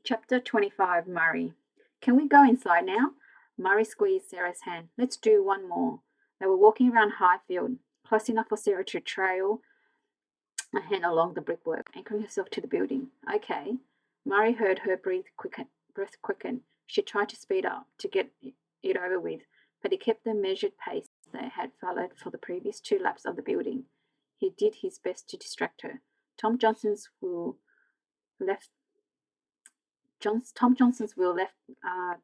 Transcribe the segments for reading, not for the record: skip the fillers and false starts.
Chapter 25. Murray. Can we go inside now? Murray squeezed Sarah's hand. Let's do one more. They were walking around Highfield, close enough for Sarah to trail a hand along the brickwork, anchoring herself to the building. Okay. Murray heard her breath quicken. She tried to speed up, to get it over with, but he kept the measured pace they had followed for the previous 2 laps of the building. He did his best to distract her. Tom Johnson's will left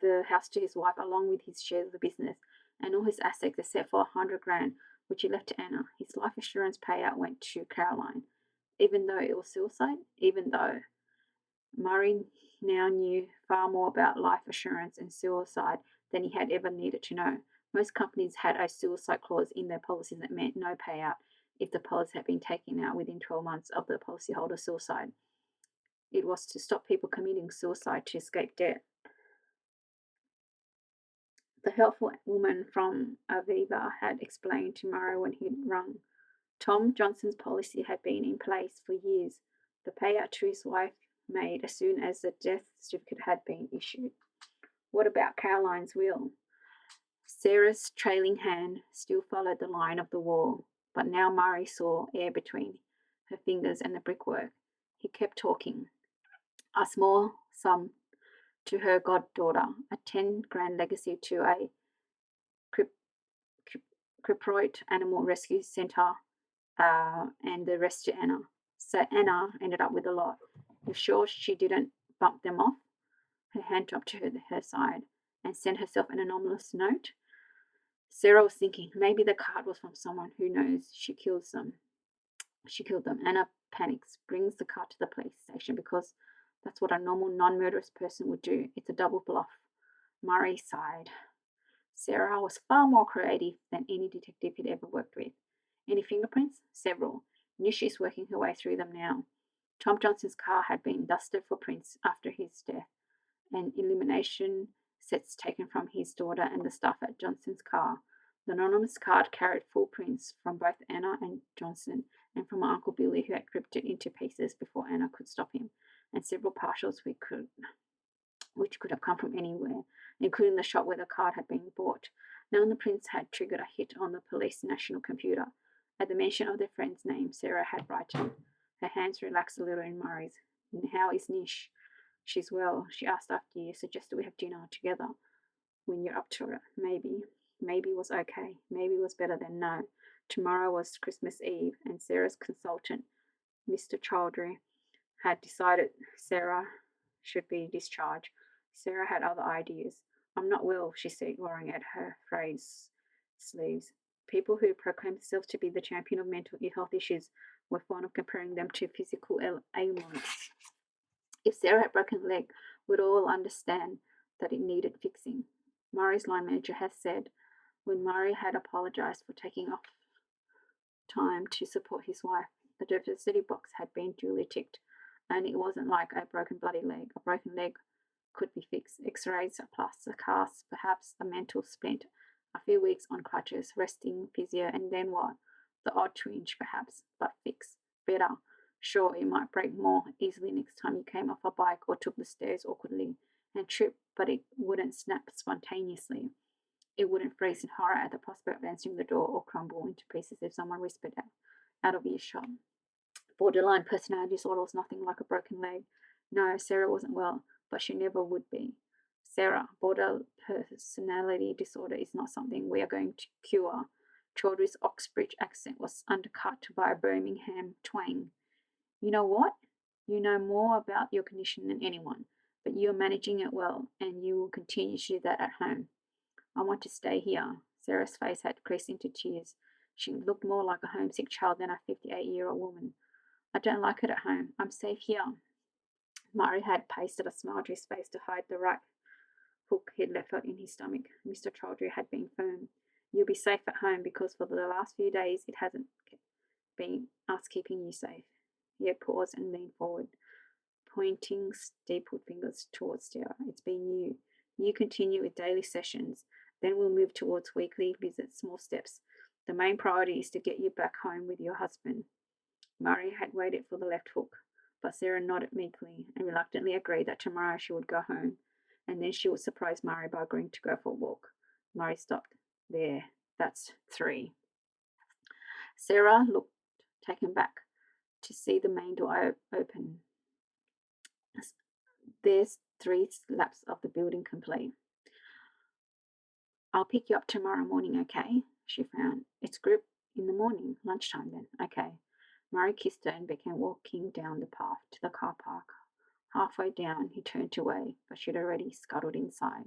the house to his wife along with his share of the business and all his assets except for $100,000, which he left to Anna. His life insurance payout went to Caroline, even though it was suicide. Even though Murray now knew far more about life assurance and suicide than he had ever needed to know. Most companies had a suicide clause in their policies that meant no payout if the policy had been taken out within 12 months of the policyholder's suicide. It was to stop people committing suicide to escape debt. The helpful woman from Aviva had explained to Murray when he'd rung. Tom Johnson's policy had been in place for years. The payout to his wife made as soon as the death certificate had been issued. What about Caroline's will? Sarah's trailing hand still followed the line of the wall, but now Murray saw air between her fingers and the brickwork. He kept talking. A small sum to her goddaughter, a $10,000 legacy to a crippled animal rescue centre, and the rest to Anna. So Anna ended up with a lot. You're sure she didn't bump them off? Her hand dropped to her side and sent herself an anonymous note. Sarah was thinking, maybe the card was from someone who knows she killed them. Anna panics, brings the card to the police station because that's what a normal non-murderous person would do. It's a double bluff. Murray sighed. Sarah was far more creative than any detective he'd ever worked with. Any fingerprints? Several. Knew she's working her way through them now. Tom Johnson's car had been dusted for prints after his death, and elimination sets taken from his daughter and the staff at Johnson's car. The anonymous card carried full prints from both Anna and Johnson, and from my Uncle Billy, who had ripped it into pieces before Anna could stop him, and several partials which could have come from anywhere, including the shop where the card had been bought. None of the prints had triggered a hit on the police national computer. At the mention of their friend's name, Sarah had brightened. Her hands relaxed a little in Murray's. How is Nish? She's well, she asked after you suggested we have dinner together when you're up to it. Maybe. Maybe was okay. Maybe was better than no. Tomorrow was Christmas Eve, and Sarah's consultant, Mr. Chowdhury, had decided Sarah should be discharged. Sarah had other ideas. I'm not well, she said, worrying at her frayed sleeves. People who proclaim themselves to be the champion of mental health issues were fond of comparing them to physical ailments. If Sarah had broken a leg, we'd all understand that it needed fixing. Murray's line manager had said, when Murray had apologized for taking off time to support his wife, the diversity box had been duly ticked, and it wasn't like a broken bloody leg. A broken leg could be fixed. X-rays, a plaster cast, perhaps a mental splint, a few weeks on crutches, resting, physio, and then what? The odd twinge, perhaps, but fix. Better. Sure, it might break more easily next time you came off a bike or took the stairs awkwardly and tripped, but it wouldn't snap spontaneously. It wouldn't freeze in horror at the prospect of answering the door or crumble into pieces if someone whispered out of earshot. Borderline personality disorder was nothing like a broken leg. No, Sarah wasn't well, but she never would be. Sarah, borderline personality disorder is not something we are going to cure. Chowdhury's Oxbridge accent was undercut by a Birmingham twang. You know what? You know more about your condition than anyone, but you are managing it well, and you will continue to do that at home. I want to stay here. Sarah's face had creased into tears. She looked more like a homesick child than a 58-year-old woman. I don't like it at home. I'm safe here. Murray had pasted a smile to his face to hide the right hook he'd left out in his stomach. Mr. Chowdhury had been firm. You'll be safe at home because for the last few days it hasn't been us keeping you safe. He had paused and leaned forward, pointing stapled fingers towards Sarah. It's been you. You continue with daily sessions. Then we'll move towards weekly visits, small steps. The main priority is to get you back home with your husband. Murray had waited for the left hook. but Sarah nodded meekly and reluctantly agreed that tomorrow she would go home, and then she would surprise Murray by agreeing to go for a walk. Murray stopped. There, that's 3. Sarah looked taken back to see the main door open. There's 3 laps of the building complete. I'll pick you up tomorrow morning, okay? She frowned. It's group in the morning, lunchtime then, okay. Murray kissed her and began walking down the path to the car park. Halfway down, he turned away, but she'd already scuttled inside.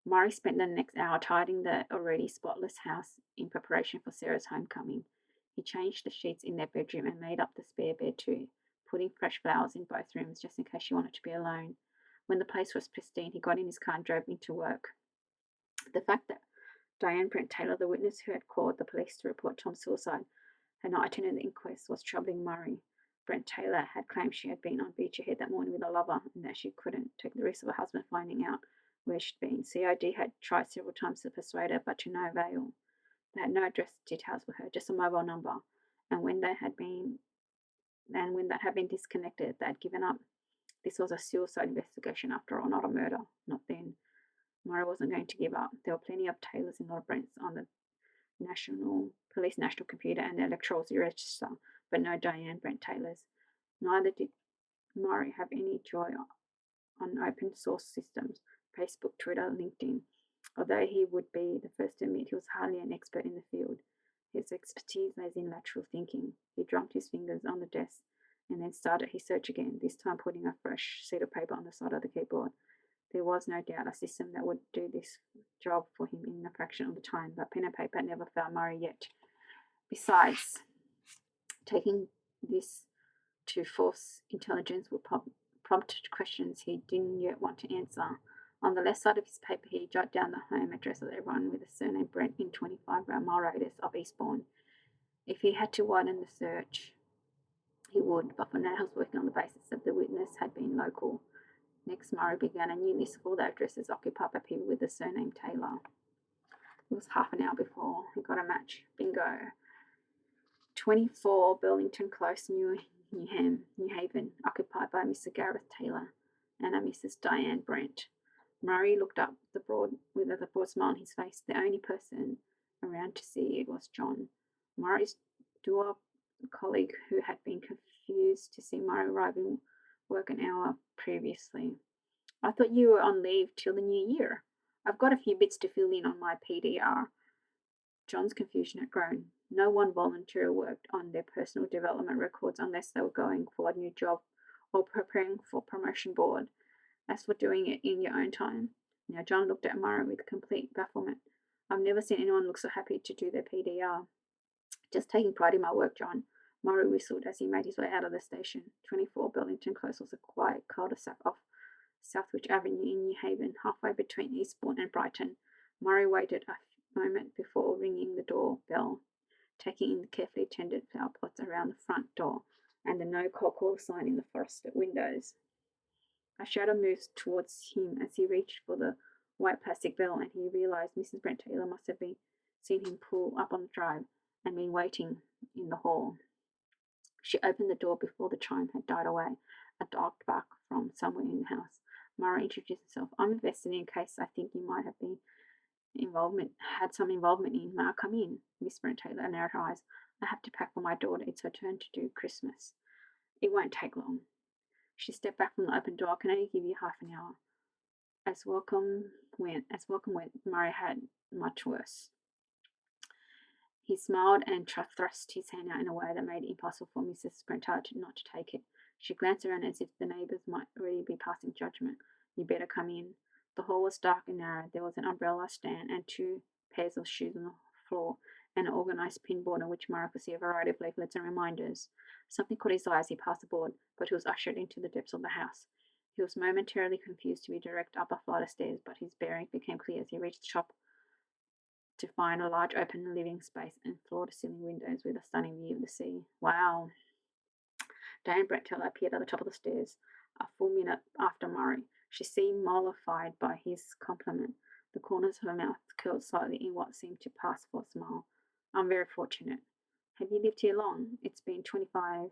Murray spent the next hour tidying the already spotless house in preparation for Sarah's homecoming. He changed the sheets in their bedroom and made up the spare bed too, putting fresh flowers in both rooms just in case she wanted to be alone. When the place was pristine, he got in his car and drove into work. The fact that Diane Brent Taylor, the witness who had called the police to report Tom's suicide, had not attended the inquest was troubling Murray. Brent Taylor had claimed she had been on Beecher Head that morning with a lover and that she couldn't take the risk of her husband finding out where she'd been. CID had tried several times to persuade her, but to no avail. They had no address details for her, just a mobile number. And when that had been disconnected, they had given up. This was a suicide investigation after all, not a murder. Not then. Murray wasn't going to give up. There were plenty of Taylors and Brents on the police national computer and the electoral register, but no Diane Brent Taylors. Neither did Murray have any joy on open source systems, Facebook, Twitter, LinkedIn. Although he would be the first to admit he was hardly an expert in the field, his expertise lays in lateral thinking. He drummed his fingers on the desk and then started his search again, this time putting a fresh sheet of paper on the side of the keyboard. There was no doubt a system that would do this job for him in a fraction of the time, but pen and paper never found Murray yet. Besides, taking this to force intelligence would prompt questions he didn't yet want to answer. On the left side of his paper, he jotted down the home address of everyone with the surname Brent in 25-mile radius of Eastbourne. If he had to widen the search, he would, but for now he was working on the basis that the witness had been local. Next, Murray began a new list of all the addresses occupied by people with the surname Taylor. It was half an hour before he got a match. Bingo. 24 Burlington Close, New Haven, occupied by Mr. Gareth Taylor and a Mrs. Diane Brent. Murray looked up with a broad smile on his face. The only person around to see it was John, Murray's dual colleague, who had been confused to see Murray arriving work an hour previously. I thought you were on leave till the new year. I've got a few bits to fill in on my PDR. John's confusion had grown. No one volunteer worked on their personal development records unless they were going for a new job or preparing for promotion board. As for doing it in your own time. Now John looked at Murray with complete bafflement. I've never seen anyone look so happy to do their PDR. Just taking pride in my work, John. Murray whistled as he made his way out of the station. 24 Burlington Close was a quiet cul-de-sac off Southwich Avenue in New Haven, halfway between Eastbourne and Brighton. Murray waited a moment before ringing the doorbell, taking in the carefully tended flower pots around the front door and the no cold call sign in the frosted windows. A shadow moved towards him as he reached for the white plastic bell, and he realized Mrs. Brent Taylor must have seen him pull up on the drive and been waiting in the hall. She opened the door before the chime had died away. A dog barked from somewhere in the house. Murray introduced himself. I'm invested in a case I think you might have had some involvement in. May I come in? Miss Brent Taylor narrowed her eyes. I have to pack for my daughter. It's her turn to do Christmas. It won't take long. She stepped back from the open door. I can only give you half an hour. As welcome went, Murray had much worse. He smiled and thrust his hand out in a way that made it impossible for Mrs. Brent Taylor not to take it. She glanced around as if the neighbours might already be passing judgment. You better come in. The hall was dark and narrow. There was an umbrella stand and 2 pairs of shoes on the floor, and an organised pinboard on which Murray could see a variety of leaflets and reminders. Something caught his eye as he passed the board, but he was ushered into the depths of the house. He was momentarily confused to be direct up a flight of stairs, but his bearings became clear as he reached the shop to find a large open living space and floor-to-ceiling windows with a stunning view of the sea. Wow. Diane Brent Taylor appeared at the top of the stairs, a full minute after Murray. She seemed mollified by his compliment. The corners of her mouth curled slightly in what seemed to pass for a smile. I'm very fortunate. Have you lived here long? It's been 25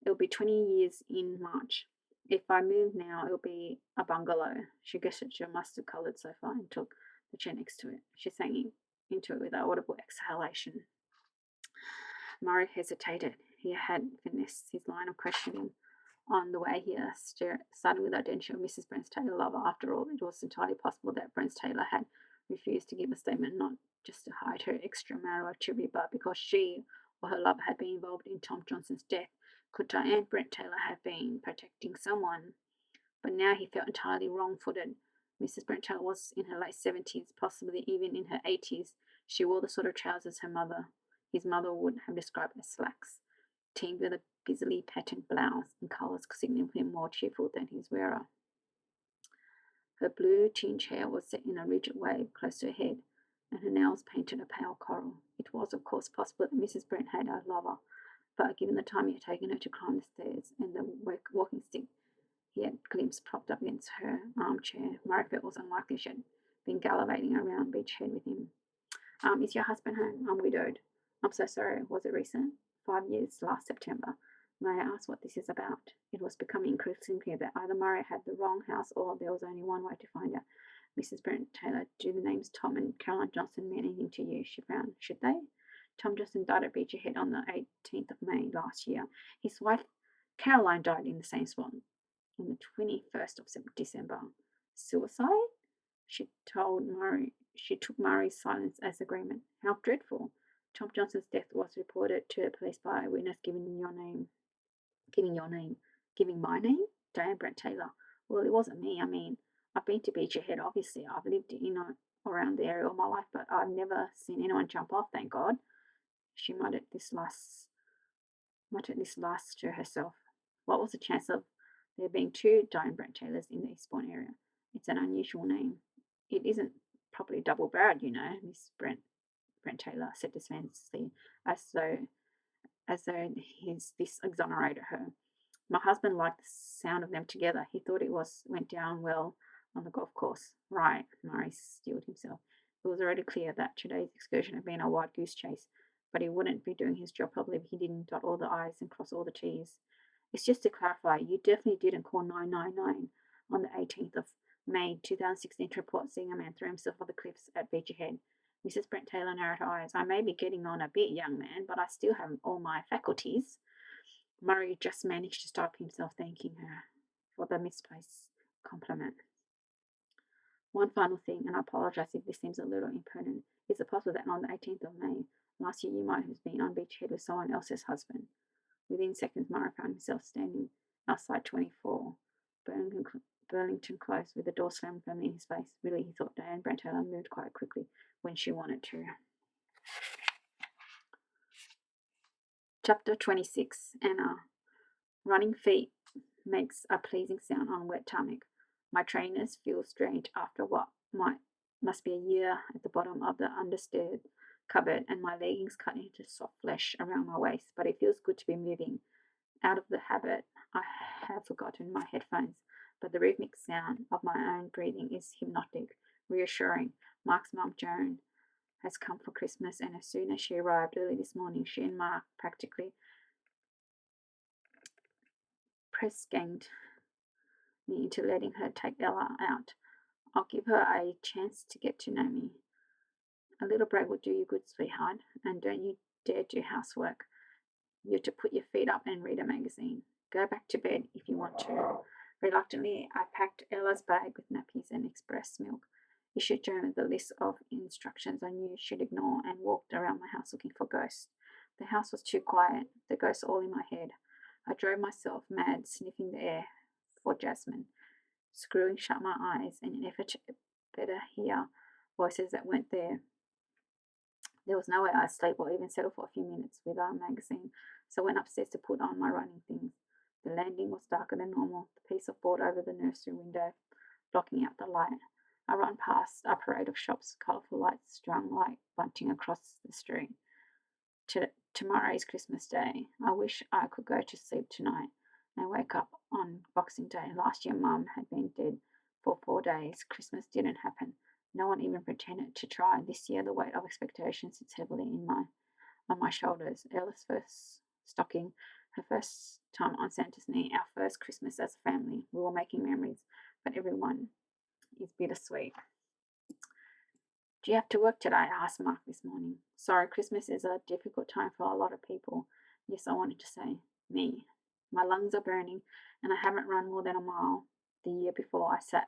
It'll be 20 years in March. If I move now, it'll be a bungalow. She gestured to a mustard-coloured sofa and took the chair next to it. She sank into it with an audible exhalation. Murray hesitated. He had finessed his line of questioning on the way here, starting with the identity of Mrs. Brent's Taylor lover. After all, it was entirely possible that Brent Taylor had refused to give a statement, not just to hide her extramarital activity, but because she or her lover had been involved in Tom Johnson's death. Could Diane Brent Taylor have been protecting someone? But now he felt entirely wrong-footed. Mrs. Brent Taylor was in her late 70s, possibly even in her 80s. She wore the sort of trousers his mother would have described as slacks, teamed with a busily patterned blouse in colours significantly more cheerful than his wearer. Her blue tinge hair was set in a rigid wave close to her head, and her nails painted a pale coral. It was, of course, possible that Mrs. Brent had a lover, but given the time it had taken her to climb the stairs and the walking stick he had glimpsed propped up against her armchair, Murray felt it was unlikely she had been gallivanting around Beach Head with him. Is your husband home? I'm widowed. I'm so sorry. Was it recent? 5 years, last September. May I ask what this is about? It was becoming increasingly clear that either Murray had the wrong house or there was only one way to find out. Mrs. Brent Taylor, do the names Tom and Caroline Johnson mean anything to you? She frowned. Should they? Tom Johnson died at Beecher Head on the 18th of May last year. His wife, Caroline, died in the same spot on the 21st of December. Suicide? She took Murray's silence as agreement. How dreadful. Tom Johnson's death was reported to the police by a witness giving my name? Diane Brent Taylor. Well, it wasn't me. I mean, I've been to Beecher Head, obviously. I've lived around the area all my life, but I've never seen anyone jump off, thank God. She muttered this last to herself. What was the chance of there being two Diane Brent Taylors in the Eastbourne area? It's an unusual name. It isn't properly double-barreled, Miss Brent Taylor said defensively, as though this exonerated her. My husband liked the sound of them together. He thought it went down well on the golf course. Right, Murray steeled himself. It was already clear that today's excursion had been a wild goose chase, but he wouldn't be doing his job properly if he didn't dot all the I's and cross all the T's. It's just to clarify, you definitely didn't call 999 on the 18th of May 2016 to report seeing a man throw himself off the cliffs at Beecher Head. Mrs. Brent Taylor narrowed her eyes. I may be getting on a bit, young man, but I still have all my faculties. Murray just managed to stop himself thanking her for the misplaced compliment. One final thing, and I apologize if this seems a little impertinent. Is it possible that on the 18th of May last year you might have been on Beach Head with someone else's husband? Within seconds, Murray found himself standing outside 24, Burlington Close, with the door slammed firmly in his face. Really, he thought Diane Brent Taylor moved quite quickly when she wanted to. Chapter 26. Anna. Running feet makes a pleasing sound on wet tarmac. My trainers feel strange after what must be a year at the bottom of the understair cupboard, and my leggings cut into soft flesh around my waist, but it feels good to be moving. Out of the habit, I have forgotten my headphones, but the rhythmic sound of my own breathing is hypnotic, reassuring. Mark's mum, Joan, has come for Christmas, and as soon as she arrived early this morning, she and Mark practically press-ganged me into letting her take Ella out. I'll give her a chance to get to know me. A little break will do you good, sweetheart, and don't you dare do housework. You're to put your feet up and read a magazine. Go back to bed if you want to. Reluctantly, I packed Ella's bag with nappies and express milk, issued Joan with a list of instructions I knew she'd ignore, and walked around my house looking for ghosts. The house was too quiet, the ghosts all in my head. I drove myself mad, sniffing the air for Jasmine, screwing shut my eyes in an effort to better hear voices that weren't there. There was no way I'd sleep or even settle for a few minutes without a magazine, so I went upstairs to put on my running things. The landing was darker than normal, the piece of board over the nursery window blocking out the light. I ran past a parade of shops, colourful lights strung like bunting across the street. Tomorrow is Christmas Day. I wish I could go to sleep tonight and wake up on Boxing Day. Last year, Mum had been dead for 4 days. Christmas didn't happen. No one even pretended to try. This year, the weight of expectation sits heavily on my shoulders. Ella's first stocking, Her first time on Santa's knee, our first Christmas as a family. We were making memories, but everyone is bittersweet. Do you have to work today? I asked Mark this morning. Sorry, Christmas is a difficult time for a lot of people. Yes, I wanted to say, me. My lungs are burning, and I haven't run more than a mile. The year before I sat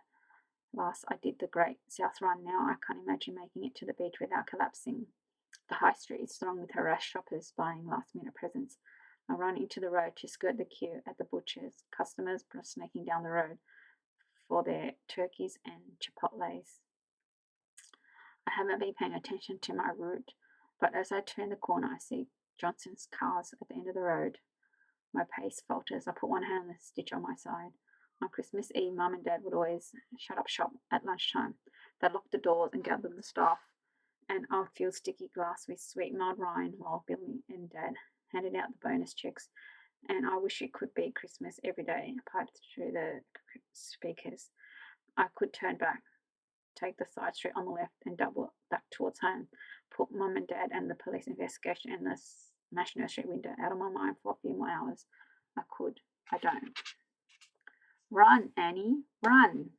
last, I did the Great South Run. Now I can't imagine making it to the beach without collapsing. The high street is thronged with harassed shoppers buying last-minute presents. I run into the road to skirt the queue at the butcher's. Customers are snaking down the road for their turkeys and chipotles. I haven't been paying attention to my route, but as I turn the corner, I see Johnson's cars at the end of the road. My pace falters. I put one hand on the stitch on my side. On Christmas Eve, Mum and Dad would always shut up shop at lunchtime. They'd lock the doors and gather the staff, and I'd fill sticky glass with sweet mild wine while Billy and Dad handed out the bonus checks. And I wish it could be Christmas every day, piped through the speakers. I could turn back, take the side street on the left, and double back towards home. Put Mum and Dad and the police investigation and the smashed nursery window out of my mind for a few more hours. I could. I don't. Run, Annie, run.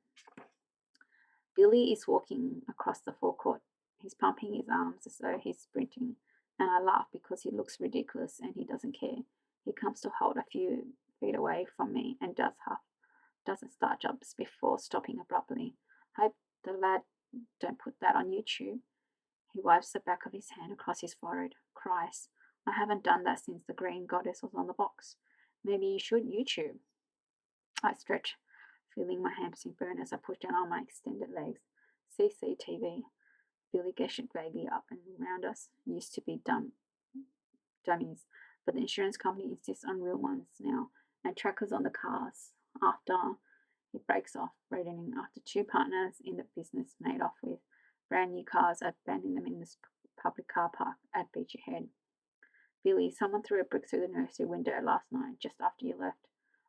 Billy is walking across the forecourt. He's pumping his arms as though he's sprinting, and I laugh because he looks ridiculous and he doesn't care. He comes to halt a few feet away from me and doesn't start jumps before stopping abruptly. Hope the lad don't put that on YouTube. He wipes the back of his hand across his forehead, cries, I haven't done that since the green goddess was on the box. Maybe you should YouTube. I stretch, feeling my hamstring burn as I push down on my extended legs. CCTV. Billy gestured vaguely up and around us. Used to be dummies, but the insurance company insists on real ones now, and trackers on the cars. After he breaks off, reddening after two partners in the business made off with brand new cars, abandoning them in this public car park at Beachy Head. Billy, someone threw a brick through the nursery window last night, just after you left.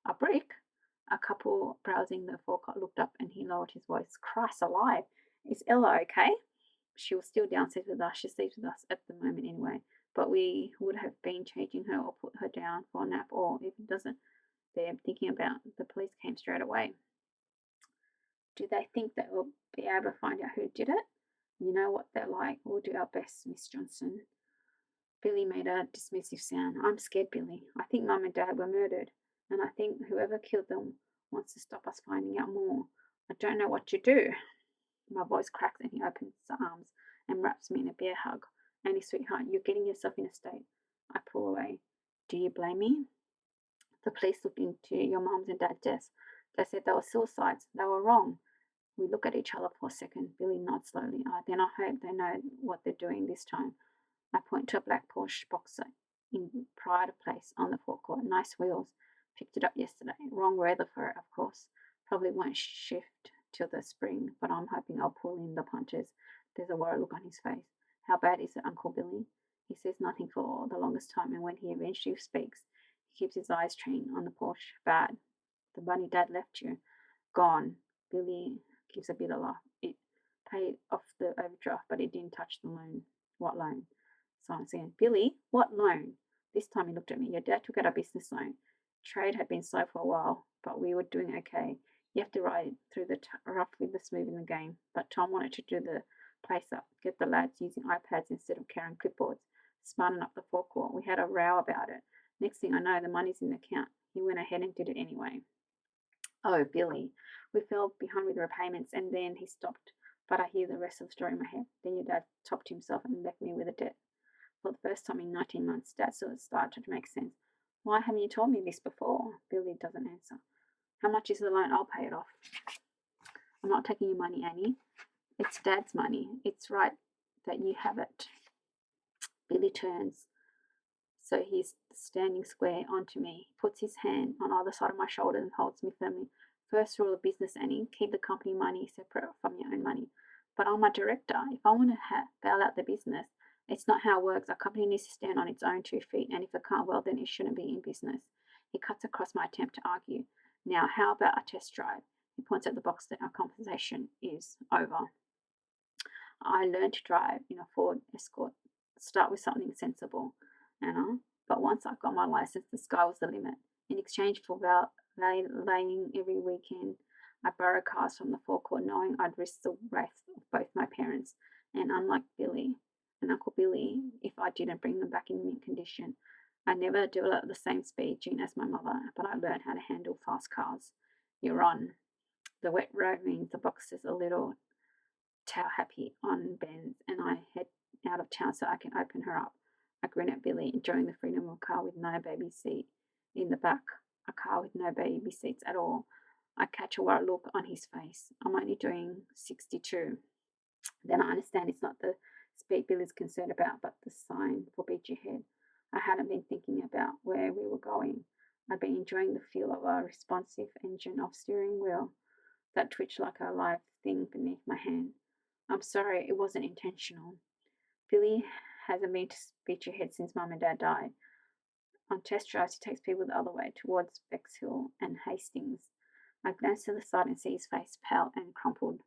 A brick? A couple browsing the forecourt looked up and he lowered his voice. Christ alive! Is Ella okay? She was still downstairs with us. She sleeps with us at the moment anyway. But we would have been changing her or put her down for a nap, or if it doesn't, they're thinking about. The police came straight away. Do they think that we'll be able to find out who did it? You know what they're like. We'll do our best, Miss Johnson. Billy made a dismissive sound. I'm scared, Billy. I think Mum and Dad were murdered, and I think whoever killed them wants to stop us finding out more. I don't know what to do. My voice cracks and he opens his arms and wraps me in a bear hug. Annie, sweetheart, you're getting yourself in a state. I pull away. Do you blame me? The police looked into your mum's and dad's deaths. They said they were suicides. They were wrong. We look at each other for a second. Billy nods slowly. Then I hope they know what they're doing this time. I point to a black Porsche Boxer in pride of place on the forecourt. Nice wheels. Picked it up yesterday. Wrong weather for it, of course. Probably won't shift till the spring, but I'm hoping I'll pull in the punches. There's a worried look on his face. How bad is it, Uncle Billy? He says nothing for the longest time, and when he eventually speaks, he keeps his eyes trained on the Porsche. Bad. The money Dad left you. Gone. Billy gives a bitter laugh. It paid off the overdraft, but it didn't touch the loan. What loan? Silence again. Billy, what loan? This time he looked at me. Your dad took out a business loan. Trade had been slow for a while, but we were doing okay. You have to ride through the rough with the smooth in the game. But Tom wanted to do the place up, get the lads using iPads instead of carrying clipboards, smarten up the forecourt. We had a row about it. Next thing I know, the money's in the account. He went ahead and did it anyway. Oh, Billy. We fell behind with repayments, and then he stopped. But I hear the rest of the story in my head. Then your dad topped himself and left me with a debt. For the first time in 19 months, Dad sort of started to make sense. Why haven't you told me this before? Billy doesn't answer. How much is the loan? I'll pay it off. I'm not taking your money, Annie. It's Dad's money. It's right that you have it. Billy turns, so he's standing square onto me. He puts his hand on either side of my shoulder and holds me firmly. First rule of business, Annie, keep the company money separate from your own money. But I'm a director. If I want to bail out the business, it's not how it works. A company needs to stand on its own 2 feet, and if it can't, well, then it shouldn't be in business. He cuts across my attempt to argue. Now, how about a test drive? He points at the box that our conversation is over. I learned to drive in a Ford Escort. Start with something sensible, Anna. But once I got my license, the sky was the limit. In exchange for laying every weekend, I borrowed cars from the forecourt, knowing I'd risk the wrath of both my parents, and unlike Billy and Uncle Billy, if I didn't bring them back in mint condition. I never developed the same speed gene as my mother, but I learned how to handle fast cars. You're on. The wet road means the box is a little towel happy on bends, and I head out of town so I can open her up. I grin at Billy, enjoying the freedom of a car with no baby seat in the back, a car with no baby seats at all. I catch a worried look on his face. I'm only doing 62. Then I understand it's not the speed Billy's concerned about, but the sign for beat your head. I hadn't been thinking about where we were going. I'd been enjoying the feel of a responsive engine off steering wheel that twitched like a live thing beneath my hand. I'm sorry, it wasn't intentional. Billy hasn't been to Beachhead since Mum and Dad died. On test drives, he takes people the other way, towards Bexhill and Hastings. I glance to the side and see his face pale and crumpled.